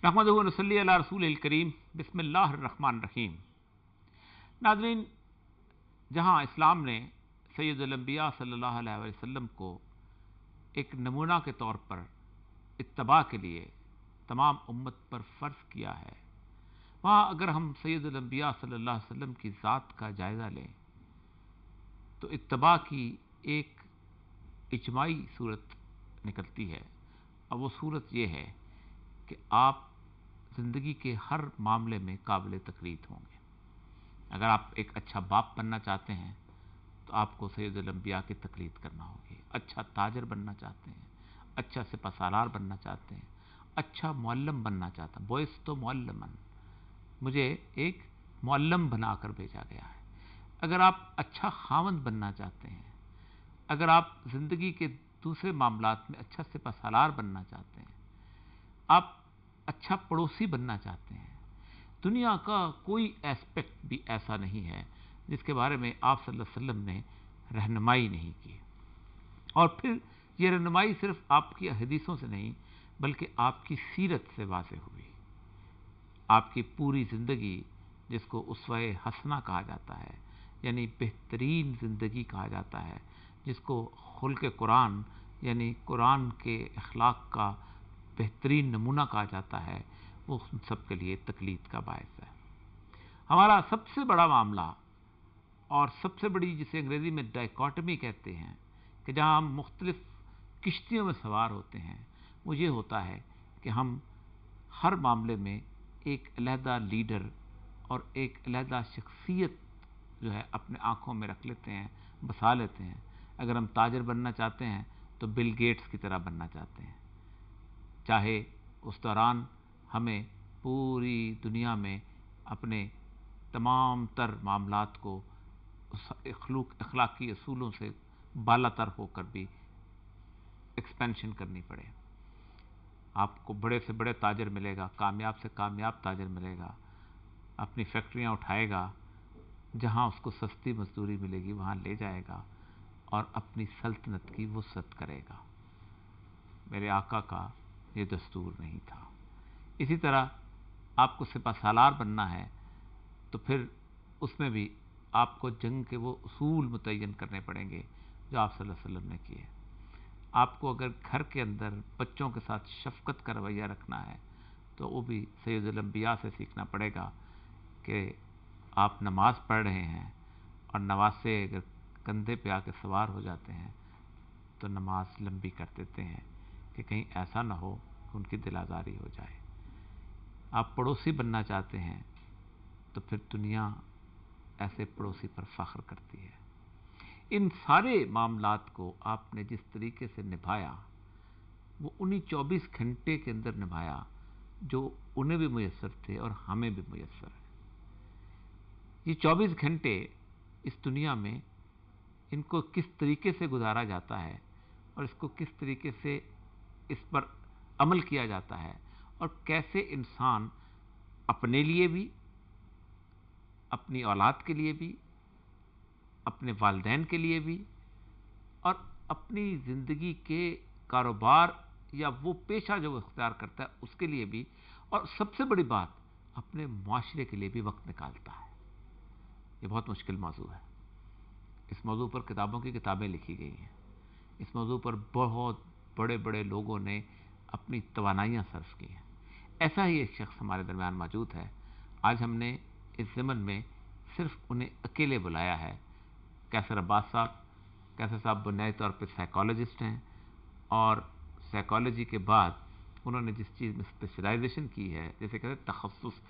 نحمدہ و نصلی علی رسول الکریم بسم اللہ الرحمن الرحیم۔ ناظرین، جہاں اسلام نے سید الانبیاء صلی اللہ علیہ وسلم کو ایک نمونہ کے طور پر اتباع کے لیے تمام امت پر فرض کیا ہے، وہاں اگر ہم سید الانبیاء صلی اللہ علیہ وسلم کی ذات کا جائزہ لیں تو اتباع کی ایک اجماعی صورت نکلتی ہے، اور وہ صورت یہ ہے کہ آپ زندگی کے ہر معاملے میں قابل تقلید ہوں گے۔ اگر آپ ایک اچھا باپ بننا چاہتے ہیں تو آپ کو سید الانبیاء کی تقلید کرنا ہوگی۔ اچھا تاجر بننا چاہتے ہیں، اچھا سپہ سالار بننا چاہتے ہیں، اچھا معلم بننا چاہتا ہیں، بعثت معلماً، مجھے ایک معلم بنا کر بھیجا گیا ہے۔ اگر آپ اچھا خاوند بننا چاہتے ہیں، اگر آپ زندگی کے دوسرے معاملات میں اچھا سپہ سالار بننا چاہتے ہیں، آپ اچھا پڑوسی بننا چاہتے ہیں، دنیا کا کوئی ایسپیکٹ بھی ایسا نہیں ہے جس کے بارے میں آپ صلی اللہ علیہ وسلم نے رہنمائی نہیں کی۔ اور پھر یہ رہنمائی صرف آپ کی حدیثوں سے نہیں بلکہ آپ کی سیرت سے واضح ہوئی۔ آپ کی پوری زندگی، جس کو اسوہ حسنہ کہا جاتا ہے، یعنی بہترین زندگی کہا جاتا ہے، جس کو خلق قرآن یعنی قرآن کے اخلاق کا بہترین نمونہ کہا جاتا ہے، وہ سب کے لیے تقلید کا باعث ہے۔ ہمارا سب سے بڑا معاملہ اور سب سے بڑی، جسے انگریزی میں ڈائیکاٹمی کہتے ہیں، کہ جہاں ہم مختلف کشتیوں میں سوار ہوتے ہیں، وہ یہ ہوتا ہے کہ ہم ہر معاملے میں ایک علیحدہ لیڈر اور ایک علیحدہ شخصیت جو ہے اپنے آنکھوں میں رکھ لیتے ہیں، بسا لیتے ہیں۔ اگر ہم تاجر بننا چاہتے ہیں تو بل گیٹس کی طرح بننا چاہتے ہیں، چاہے اس دوران ہمیں پوری دنیا میں اپنے تمام تر معاملات کو اخلاقی اصولوں سے بالا تر ہو کر بھی ایکسپینشن کرنی پڑے۔ آپ کو بڑے سے بڑے تاجر ملے گا، کامیاب سے کامیاب تاجر ملے گا، اپنی فیکٹریاں اٹھائے گا، جہاں اس کو سستی مزدوری ملے گی وہاں لے جائے گا اور اپنی سلطنت کی وسعت کرے گا۔ میرے آقا کا یہ دستور نہیں تھا۔ اسی طرح آپ کو سپہ سالار بننا ہے تو پھر اس میں بھی آپ کو جنگ کے وہ اصول متعین کرنے پڑیں گے جو آپ صلی اللہ علیہ وسلم نے کیے۔ آپ کو اگر گھر کے اندر بچوں کے ساتھ شفقت کا رویہ رکھنا ہے تو وہ بھی سید الانبیاء سے سیکھنا پڑے گا کہ آپ نماز پڑھ رہے ہیں اور نواسے اگر کندھے پہ آ کے سوار ہو جاتے ہیں تو نماز لمبی کر دیتے ہیں کہ کہیں ایسا نہ ہو کہ ان کی دل آزاری ہو جائے۔ آپ پڑوسی بننا چاہتے ہیں تو پھر دنیا ایسے پڑوسی پر فخر کرتی ہے۔ ان سارے معاملات کو آپ نے جس طریقے سے نبھایا وہ انہی 24 گھنٹے کے اندر نبھایا جو انہیں بھی میسر تھے اور ہمیں بھی میسر ہے۔ یہ 24 گھنٹے اس دنیا میں ان کو کس طریقے سے گزارا جاتا ہے اور اس کو کس طریقے سے اس پر عمل کیا جاتا ہے، اور کیسے انسان اپنے لیے بھی، اپنی اولاد کے لیے بھی، اپنے والدین کے لیے بھی، اور اپنی زندگی کے کاروبار یا وہ پیشہ جو وہ اختیار کرتا ہے اس کے لیے بھی، اور سب سے بڑی بات اپنے معاشرے کے لیے بھی وقت نکالتا ہے۔ یہ بہت مشکل موضوع ہے۔ اس موضوع پر کتابوں کی کتابیں لکھی گئی ہیں، اس موضوع پر بہت بڑے بڑے لوگوں نے اپنی توانائیاں صرف کی ہیں۔ ایسا ہی ایک شخص ہمارے درمیان موجود ہے۔ آج ہم نے اس ضمن میں صرف انہیں اکیلے بلایا ہے۔ کیسر عباس صاحب، کیسر صاحب بنیادی طور پہ سائیکالوجسٹ ہیں، اور سائیکالوجی کے بعد انہوں نے جس چیز میں اسپیشلائزیشن کی ہے، جیسے کہتے ہیں تخصص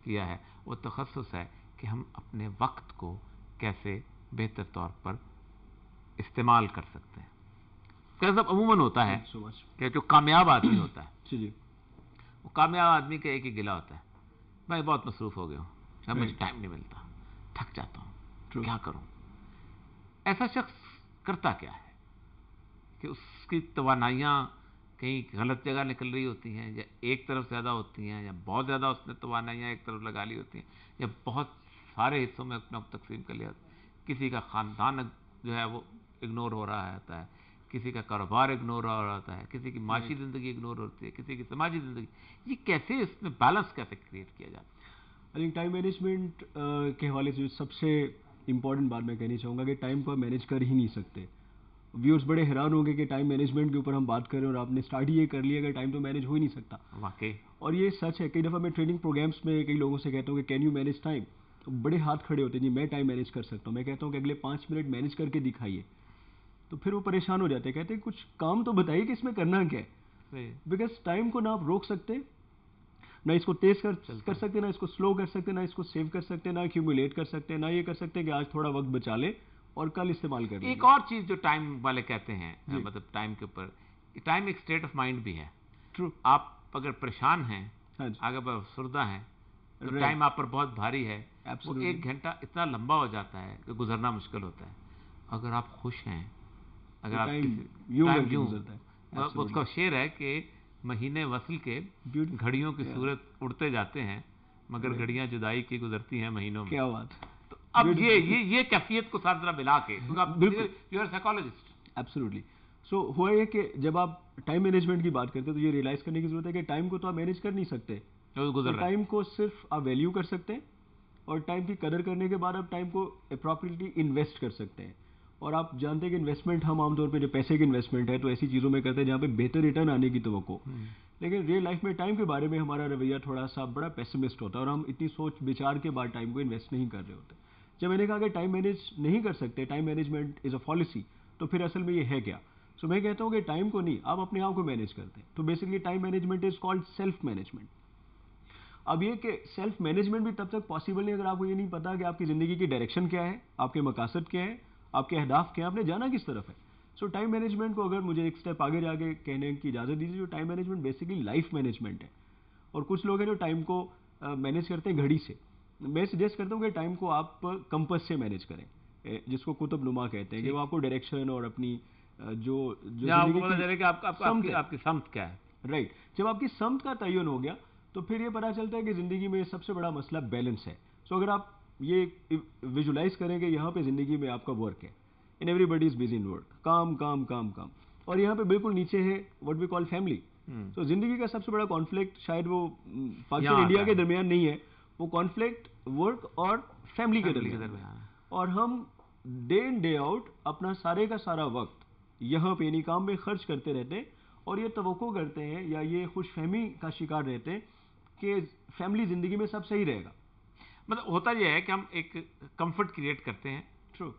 کیا ہے، وہ تخصص ہے کہ ہم اپنے وقت کو کیسے بہتر طور پر استعمال کر سکتے ہیں۔ کیسا عموماً ہوتا ہے کہ جو کامیاب آدمی ہوتا ہے، وہ کامیاب آدمی کا ایک ہی گلہ ہوتا ہے، میں بہت مصروف ہو گیا ہوں، مجھے ٹائم نہیں ملتا، تھک جاتا ہوں، کیا کروں۔ ایسا شخص کرتا کیا ہے کہ اس کی توانائیاں کہیں غلط جگہ نکل رہی ہوتی ہیں، یا ایک طرف زیادہ ہوتی ہیں، یا بہت زیادہ اس نے توانائیاں ایک طرف لگا لی ہوتی ہیں، یا بہت سارے حصوں میں اپنا تقسیم کر لیا ہوتا ہے۔ کسی کا خاندان جو ہے وہ اگنور ہو رہا ہوتا ہے، کسی کا کاروبار اگنور ہو رہا ہوتا ہے, کسی کی معاشی زندگی اگنور ہوتی ہے, کسی کی سماجی زندگی. یہ کیسے اس میں بیلنس کیسے کریٹ کیا جاتا ہے؟ آئی تھنک ٹائم مینجمنٹ کے حوالے سے سب سے امپورٹنٹ بات میں کہنی چاہوں گا کہ ٹائم کو آپ مینیج کر ہی نہیں سکتے. ویورز بڑے حیران ہوں گے کہ ٹائم مینجمنٹ کے اوپر ہم بات کریں اور آپ نے اسٹارٹ ہی یہ کر لیا کہ ٹائم تو مینیج ہو ہی نہیں سکتا. واقعی. اور یہ سچ ہے. کئی دفعہ میں ٹریننگ پروگرامس میں کئی لوگوں سے کہتا ہوں کہ کین یو مینیج ٹائم, تو بڑے ہاتھ کھڑے ہوتے ہیں جی میں ٹائم مینیج کر سکتا ہوں. میں کہتا ہوں کہ اگلے 5 منٹ مینیج کر کے دکھائیے. تو پھر وہ پریشان ہو جاتے ہیں, کہتے ہیں کچھ کام تو بتائیے کہ اس میں کرنا کیا ہے. بیکاز ٹائم کو نہ آپ روک سکتے, نہ اس کو تیز کر سکتے, نہ اس کو سلو کر سکتے, نہ اس کو سیو کر سکتے, نہ ایکیومولیٹ کر سکتے, نہ یہ کر سکتے کہ آج تھوڑا وقت بچا لے اور کل استعمال کر لیں. ایک اور چیز جو ٹائم والے کہتے ہیں, مطلب ٹائم کے اوپر, ٹائم ایک اسٹیٹ آف مائنڈ بھی ہے. ٹرو. آپ اگر پریشان ہیں, اگر افسردہ ہیں, تو ٹائم آپ پر بہت بھاری ہے. وہ 1 گھنٹہ اتنا لمبا ہو جاتا ہے کہ گزرنا مشکل ہوتا ہے. اگر آپ خوش ہیں, اگر آپ اس کا شعر ہے کہ مہینے وصل کے گھڑیوں کی صورت اڑتے جاتے ہیں, مگر گھڑیاں جدائی کی گزرتی ہیں مہینوں میں. کیا بات. تو اب یہ کیفیت کو ساتھ ذرا ملا کے, یو آر سائیکالوجسٹ. ایبسولوٹلی. سو ہوا یہ کہ جب آپ ٹائم مینجمنٹ کی بات کرتے ہیں تو یہ ریئلائز کرنے کی ضرورت ہے کہ ٹائم کو تو آپ مینیج کر نہیں سکتے. ٹائم کو صرف آپ ویلیو کر سکتے ہیں, اور ٹائم کی قدر کرنے کے بعد آپ ٹائم کو اپروپریٹلی انویسٹ کر سکتے ہیں. اور آپ جانتے ہیں کہ انویسٹمنٹ ہم عام طور پہ جو پیسے کی انویسٹمنٹ ہے تو ایسی چیزوں میں کرتے ہیں جہاں پہ بہتر ریٹرن آنے کی توقع. لیکن ریئل لائف میں ٹائم کے بارے میں ہمارا رویہ تھوڑا سا بڑا پیسمسٹ ہوتا ہے, اور ہم اتنی سوچ بچار کے بعد ٹائم کو انویسٹ نہیں کر رہے ہوتے. جب میں نے کہا کہ ٹائم مینیج نہیں کر سکتے, time management is a policy, تو پھر اصل میں یہ ہے کیا. سو میں کہتا ہوں کہ ٹائم کو نہیں, آپ اپنے آپ کو مینیج کرتے ہیں. تو basically time management is called self management. اب یہ کہ سیلف مینجمنٹ بھی تب تک پاسبل نہیں اگر آپ کو یہ نہیں پتا کہ آپ کی زندگی کی ڈائریکشن کیا ہے, آپ کے مقاصد کیا ہے, آپ کے اہداف کیا ہیں, آپ نے جانا کس طرف ہے. سو ٹائم مینجمنٹ کو اگر مجھے ایک اسٹیپ آگے جا کے کہنے کی اجازت دیجیے, جو time management basically life management ہے. اور کچھ لوگ ہیں جو ٹائم کو مینیج کرتے ہیں گھڑی سے. میں سجیسٹ کرتا ہوں کہ ٹائم کو آپ کمپس سے مینیج کریں, جس کو قطب نما کہتے ہیں, کہ وہ آپ کو ڈائریکشن اور اپنی جو آپ کی سمت کیا ہے. رائٹ. جب آپ کی سمت کا تعین ہو گیا تو پھر یہ پتا چلتا ہے کہ زندگی میں سب سے بڑا مسئلہ بیلنس ہے. سو اگر آپ یہ ویژولائز کریں کہ یہاں پہ زندگی میں آپ کا ورک ہے, and everybody is busy in work, کام کام کام کام, اور یہاں پہ بالکل نیچے ہے واٹ وی کال فیملی. تو زندگی کا سب سے بڑا کانفلکٹ شاید وہ پاکستان انڈیا کے درمیان نہیں ہے, وہ کانفلکٹ ورک اور فیملی کے درمیان. اور ہم ڈے ان ڈے آؤٹ اپنا سارے کا سارا وقت یہاں پہ انہیں کام میں خرچ کرتے رہتے ہیں, اور یہ توقع کرتے ہیں یا یہ خوش فہمی کا شکار رہتے ہیں کہ فیملی زندگی میں سب صحیح رہے گا. مطلب ہوتا یہ ہے کہ ہم ایک کمفرٹ کریٹ کرتے ہیں. ٹرو.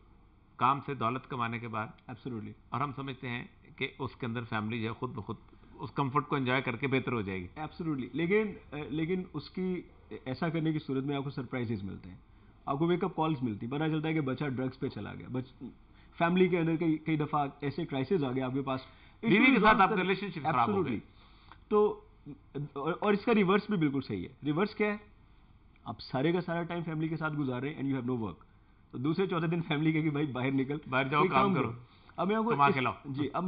کام سے دولت کمانے کے بعد. ایبسولوٹلی. اور ہم سمجھتے ہیں کہ اس کے اندر فیملی جو ہے خود بخود اس کمفرٹ کو انجوائے کر کے بہتر ہو جائے گی. ایبسولوٹلی. لیکن اس کی ایسا کرنے کی صورت میں آپ کو سرپرائزز ملتے ہیں, آپ کو ویک اپ کالز ملتی, پتہ چلتا ہے کہ بچہ ڈرگس پہ چلا گیا. فیملی کے اندر کئی دفعہ ایسے کرائسس آ گئے آپ کے پاس, بیوی کے ساتھ آپ کا ریلیشن شپ خراب ہو گئی. تو اور اس کا ریورس بھی بالکل صحیح ہے. ریورس کیا ہے, آپ سارے کا سارا ٹائم فیملی کے ساتھ گزار رہے ہیں and you have no work. تو دوسرے چوتھے دن فیملی کہ بھائی باہر نکل, باہر جاؤ, کام کرو. اب میں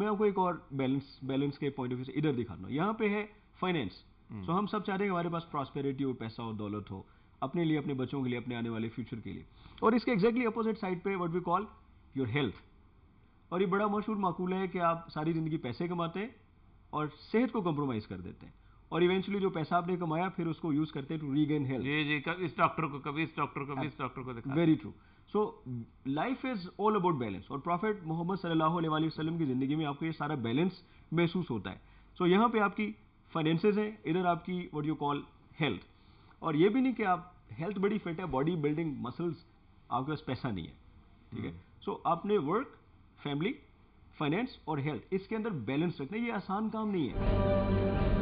آپ کو ایک اور بیلنس کے پوائنٹ آف ویو سے ادھر دکھاتا ہوں. یہاں پہ ہے فائنینس. سو ہم سب چاہتے ہیں کہ ہمارے پاس پراسپیرٹی ہو, پیسہ ہو, دولت ہو, اپنے لیے, اپنے بچوں کے لیے, اپنے آنے والے فیوچر کے لیے. اور اس کے ایگزیکٹلی اپوزٹ سائڈ پہ what we call your health. اور یہ بڑا مشہور معقولہ ہے کہ آپ ساری زندگی پیسے کماتے ہیں اور صحت کو کمپرومائز کر دیتے ہیں, اور ایونچولی جو پیسہ آپ نے کمایا پھر اس کو یوز کرتے ہیں ٹو ریگین ہیلتھ. جی کبھی اس ڈاکٹر کو, کبھی اس ڈاکٹر کو, کبھی اس ڈاکٹر کو دکھا. Very true. So life is all about balance, اور پروفیٹ محمد صلی اللہ علیہ وسلم کی زندگی میں آپ کو یہ سارا بیلنس محسوس ہوتا ہے. سو یہاں پہ آپ کی فائنینسز ہیں, ادھر آپ کی واٹ یو کال ہیلتھ. اور یہ بھی نہیں کہ آپ ہیلتھ بڑی فٹ ہے, باڈی بلڈنگ مسلس, آپ کے پاس پیسہ نہیں ہے. ٹھیک ہے. سو آپ نے ورک, فیملی, فائنینس اور ہیلتھ, اس کے اندر بیلنس رکھنا, یہ آسان کام نہیں ہے.